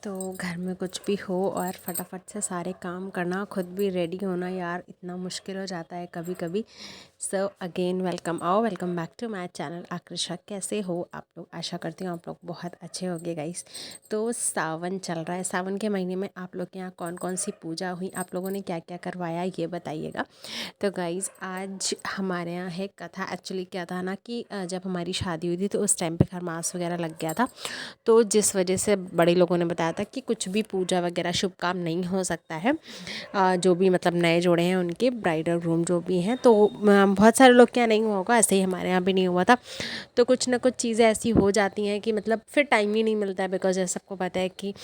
तो घर में कुछ भी हो और फटाफट से सारे काम करना, खुद भी रेडी होना यार इतना मुश्किल हो जाता है कभी कभी। So again welcome back to my channel Aakrisha. कैसे हो आप लोग? आशा करती हूँ आप लोग बहुत अच्छे होंगे गाइस। तो सावन चल रहा है, सावन के महीने में आप लोग के यहाँ कौन कौन सी पूजा हुई, आप लोगों ने क्या क्या करवाया ये बताइएगा। तो गाइज़ आज हमारे यहाँ है कथा। एक्चुअली क्या था ना कि जब हमारी शादी हुई थी तो उस टाइम पे खरमास वगैरह लग गया था, तो जिस वजह से बड़े लोगों ने बताया था कि कुछ भी पूजा वगैरह शुभ काम नहीं हो सकता है। जो भी मतलब नए जोड़े हैं उनके ब्राइड और ग्रूम जो भी हैं, तो बहुत सारे लोग क्या नहीं हुआ होगा, ऐसे ही हमारे यहाँ भी नहीं हुआ था। तो कुछ ना कुछ चीज़ें ऐसी हो जाती हैं कि मतलब फिर टाइम ही नहीं मिलता है, बिकॉज ऐसा सबको पता है कि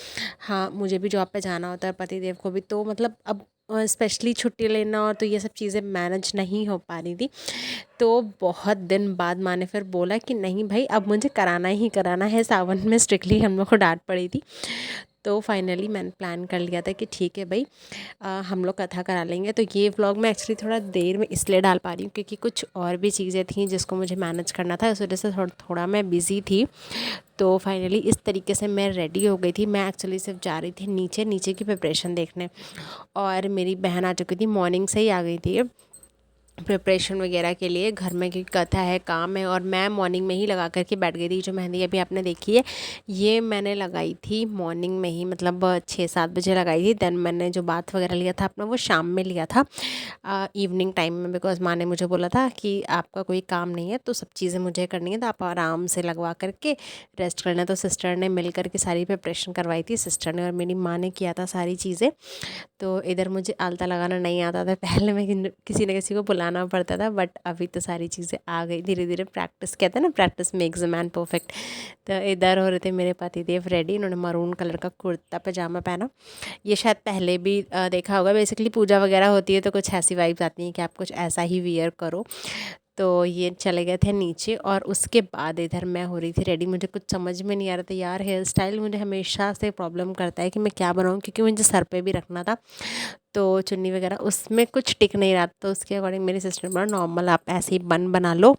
हाँ मुझे भी जॉब पे जाना होता है, पति देव को भी, तो मतलब अब स्पेशली छुट्टी लेना और तो ये सब चीज़ें मैनेज नहीं हो पा रही थी। तो बहुत दिन बाद माँ ने फिर बोला कि नहीं भाई अब मुझे कराना ही कराना है। सावन में स्ट्रिक्टली हम लोग को डांट पड़ी थी। तो फाइनली मैंने प्लान कर लिया था कि ठीक है भाई, हम लोग कथा करा लेंगे। तो ये व्लॉग मैं एक्चुअली थोड़ा देर में इसलिए डाल पा रही हूँ क्योंकि कुछ और भी चीज़ें थी जिसको मुझे मैनेज करना था, इस वजह से थोड़ा मैं बिज़ी थी। तो फाइनली इस तरीके से मैं रेडी हो गई थी। मैं एक्चुअली सिर्फ जा रही थी नीचे की प्रिपरेशन देखने, और मेरी बहन आ चुकी थी, मॉर्निंग से ही आ गई थी प्रिपरेशन वगैरह के लिए घर में, क्योंकि कथा है, काम है। और मैं मॉर्निंग में ही लगा करके बैठ गई थी। जो मेहंदी अभी आपने देखी है ये मैंने लगाई थी मॉर्निंग में ही, मतलब 6-7 बजे लगाई थी। देन मैंने जो बाथ वगैरह लिया था अपना वो शाम में लिया था, इवनिंग टाइम में, बिकॉज माँ ने मुझे बोला था कि आपका कोई काम नहीं है तो सब चीज़ें मुझे करनी है, तो आप आराम से लगवा करके रेस्ट करना। तो सिस्टर ने मिल करके सारी प्रिपरेशन करवाई थी, सिस्टर ने और मेरी माँ ने किया था सारी चीज़ें। तो इधर मुझे आलता लगाना नहीं आता था, पहले मैं किसी न किसी को बुलाना पड़ता था, बट अभी तो सारी चीज़ें आ गई धीरे धीरे। प्रैक्टिस, कहते हैं ना, practice makes a man perfect. तो इधर हो रहे थे मेरे पति देव रेडी। उन्होंने मरून कलर का कुर्ता पजामा पहना। ये शायद पहले भी देखा होगा। बेसिकली पूजा वगैरह होती है तो कुछ ऐसी वाइब्स आती हैं कि आप कुछ ऐसा ही वियर करो। तो ये चले गए थे नीचे, और उसके बाद इधर मैं हो रही थी रेडी। मुझे कुछ समझ में नहीं आ रहा था यार, हेयर स्टाइल मुझे हमेशा से प्रॉब्लम करता है कि मैं क्या बनाऊँ, क्योंकि मुझे सर पे भी रखना था। तो चुन्नी वगैरह उसमें कुछ टिक नहीं रहा, तो उसके अकॉर्डिंग मेरी सिस्टर ने बोला नॉर्मल आप ऐसे ही बन बना लो।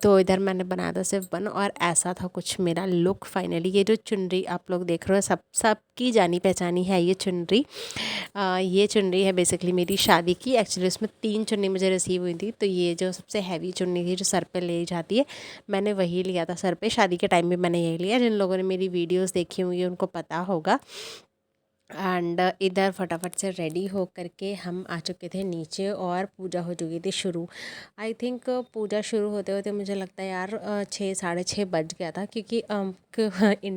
तो इधर मैंने बनाया था सिर्फ बन, और ऐसा था कुछ मेरा लुक फाइनली। ये जो चुनरी आप लोग देख रहे हो सबकी जानी पहचानी है ये चुनरी। ये चुनरी है बेसिकली मेरी शादी की। एक्चुअली उसमें 3 चुन्नी मुझे रिसीव हुई थी, तो ये जो सबसे हैवी चुन्नी थी जो सर पे ले जाती है, मैंने वही लिया था सर पे। शादी के टाइम भी मैंने यही लिया। जिन लोगों ने मेरी वीडियोस देखी होंगी उनको पता होगा। एंड इधर फटाफट से रेडी हो करके हम आ चुके थे नीचे, और पूजा हो चुकी थी शुरू। आई थिंक पूजा शुरू होते होते मुझे लगता है यार 6-6:30 बज गया था, क्योंकि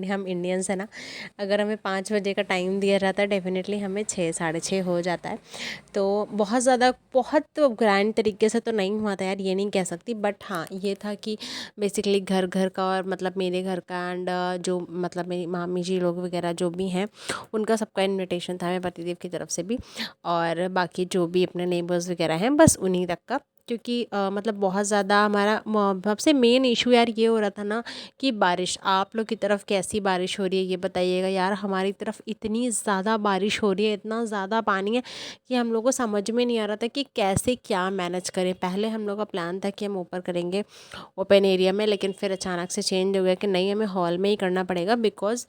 हम इंडियंस है ना, अगर हमें 5 बजे का टाइम दिया जाता है डेफिनेटली हमें 6-6:30 हो जाता है। तो बहुत ज़्यादा बहुत ग्रैंड तरीके से तो नहीं हुआ था यार, ये नहीं कह सकती, बट हाँ ये था कि बेसिकली घर घर का, और मतलब मेरे घर का, एंड जो मतलब मेरी मामी जी लोग वगैरह जो भी हैं उनका सबका इनविटेशन था, मेरे पतिदेव की तरफ से भी, और बाकी जो भी अपने नेबर्स वगैरह हैं बस उन्हीं तक का। क्योंकि मतलब बहुत ज़्यादा हमारा सबसे मेन इशू यार ये हो रहा था ना कि बारिश। आप लोग की तरफ कैसी बारिश हो रही है ये बताइएगा यार। हमारी तरफ इतनी ज़्यादा बारिश हो रही है, इतना ज़्यादा पानी है कि हम लोग को समझ में नहीं आ रहा था कि कैसे क्या मैनेज करें। पहले हम लोग का प्लान था कि हम ऊपर करेंगे ओपन एरिया में, लेकिन फिर अचानक से चेंज हो गया कि नहीं हमें हॉल में ही करना पड़ेगा, बिकॉज़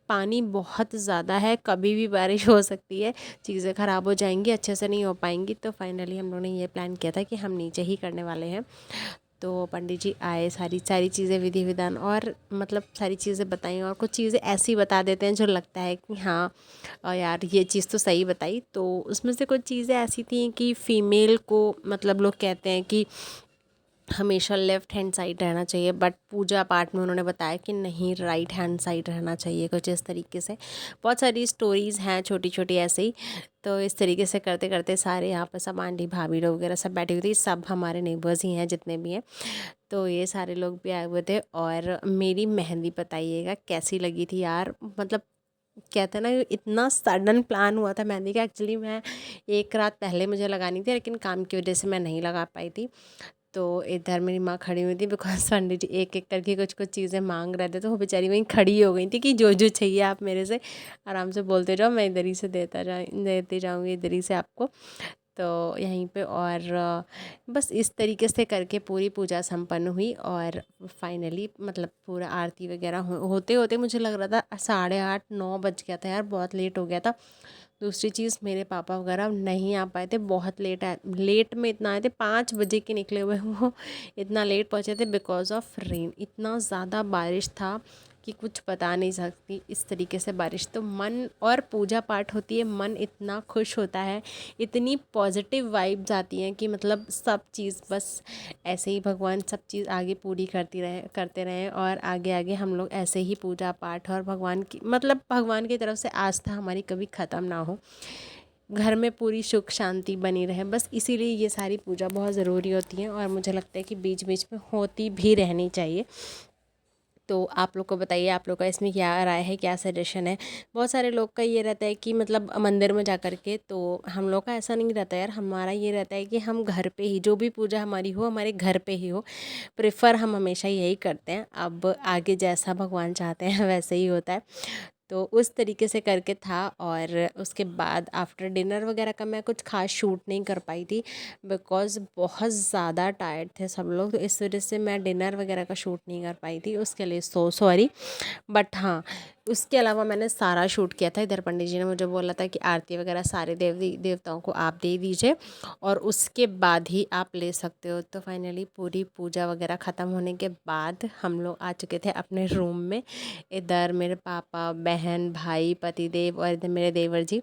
पानी बहुत ज़्यादा है, कभी भी बारिश हो सकती है, चीज़ें ख़राब हो जाएंगी, अच्छे से नहीं हो पाएंगी। तो फाइनली हम लोगों ने ये प्लान किया था कि हम नीचे ही करने वाले हैं। तो पंडित जी आए, सारी सारी चीज़ें विधि विधान और मतलब सारी चीज़ें बताई, और कुछ चीज़ें ऐसी बता देते हैं जो लगता है कि हाँ यार ये चीज़ तो सही बताई। तो उसमें से कुछ चीज़ें ऐसी थी कि फ़ीमेल को मतलब लोग कहते हैं कि हमेशा लेफ़्ट हैंड साइड रहना चाहिए, बट पूजा पाठ में उन्होंने बताया कि नहीं राइट हैंड साइड रहना चाहिए, कुछ इस तरीके से। बहुत सारी स्टोरीज़ हैं छोटी छोटी ऐसे ही। तो इस तरीके से करते करते सारे यहाँ पर सब आंटी भाभी लोग वगैरह सब बैठी हुई थी, सब हमारे नेबर्स ही हैं जितने भी हैं। तो ये सारे लोग भी आए हुए थे। और मेरी मेहंदी बताइएगा कैसी लगी थी यार, मतलब कहते हैं ना इतना सडन प्लान हुआ था मेहंदी का। एक्चुअली मैं एक रात पहले मुझे लगानी थी, लेकिन काम की वजह से मैं नहीं लगा पाई थी। तो इधर मेरी माँ खड़ी हुई थी, बिकॉज पंडित जी एक एक करके कुछ कुछ चीज़ें मांग रहे थे, तो वो बेचारी वहीं खड़ी हो गई थी कि जो जो चाहिए आप मेरे से आराम से बोलते जाओ, मैं इधर ही से देती जाऊँगी इधर ही से आपको। तो यहीं पे और बस इस तरीके से करके पूरी पूजा संपन्न हुई। और फाइनली मतलब पूरा आरती वगैरह होते होते मुझे लग रहा था 8:30-9 बज गया था यार, बहुत लेट हो गया था। दूसरी चीज़, मेरे पापा वगैरह नहीं आ पाए थे, बहुत लेट आए, लेट में इतना आए थे, 5 बजे के निकले हुए वो इतना लेट पहुँचे थे बिकॉज ऑफ रेन। इतना ज़्यादा बारिश था कि कुछ बता नहीं सकती, इस तरीके से बारिश। तो मन, और पूजा पाठ होती है, मन इतना खुश होता है, इतनी पॉजिटिव वाइब्स आती हैं कि मतलब सब चीज़ बस ऐसे ही भगवान सब चीज़ आगे पूरी करते रहें और आगे आगे हम लोग ऐसे ही पूजा पाठ और भगवान की मतलब भगवान की तरफ से आस्था हमारी कभी ख़त्म ना हो, घर में पूरी सुख शांति बनी रहे, बस इसीलिए ये सारी पूजा बहुत ज़रूरी होती है और मुझे लगता है कि बीच बीच में होती भी रहनी चाहिए। तो आप लोग को बताइए, आप लोग का इसमें क्या राय है, क्या सजेशन है। बहुत सारे लोग का ये रहता है कि मतलब मंदिर में जा कर के, तो हम लोग का ऐसा नहीं रहता यार, हमारा ये रहता है कि हम घर पे ही जो भी पूजा हमारी हो, हमारे घर पे ही हो। प्रेफर हम हमेशा यही करते हैं। अब आगे जैसा भगवान चाहते हैं वैसे ही होता है। तो उस तरीके से करके था। और उसके बाद आफ्टर डिनर वगैरह का मैं कुछ खास शूट नहीं कर पाई थी बिकॉज़ बहुत ज़्यादा टायर्ड थे सब लोग, तो इस वजह से मैं डिनर वगैरह का शूट नहीं कर पाई थी, उसके लिए सो सॉरी। बट हाँ, उसके अलावा मैंने सारा शूट किया था। इधर पंडित जी ने मुझे बोला था कि आरती वगैरह सारे देवताओं को आप दे दीजिए और उसके बाद ही आप ले सकते हो। तो फाइनली पूरी पूजा वगैरह ख़त्म होने के बाद हम लोग आ चुके थे अपने रूम में। इधर मेरे पापा, बहन, भाई, पतिदेव और इधर मेरे देवर जी,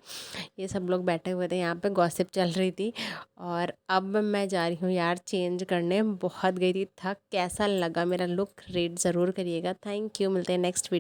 ये सब लोग बैठे हुए थे। यहाँ पे गॉसिप चल रही थी। और अब मैं जा रही हूँ यार चेंज करने, बहुत गई थी थक। कैसा लगा मेरा लुक रेट ज़रूर करिएगा। थैंक यू, मिलते हैं नेक्स्ट वीडियो।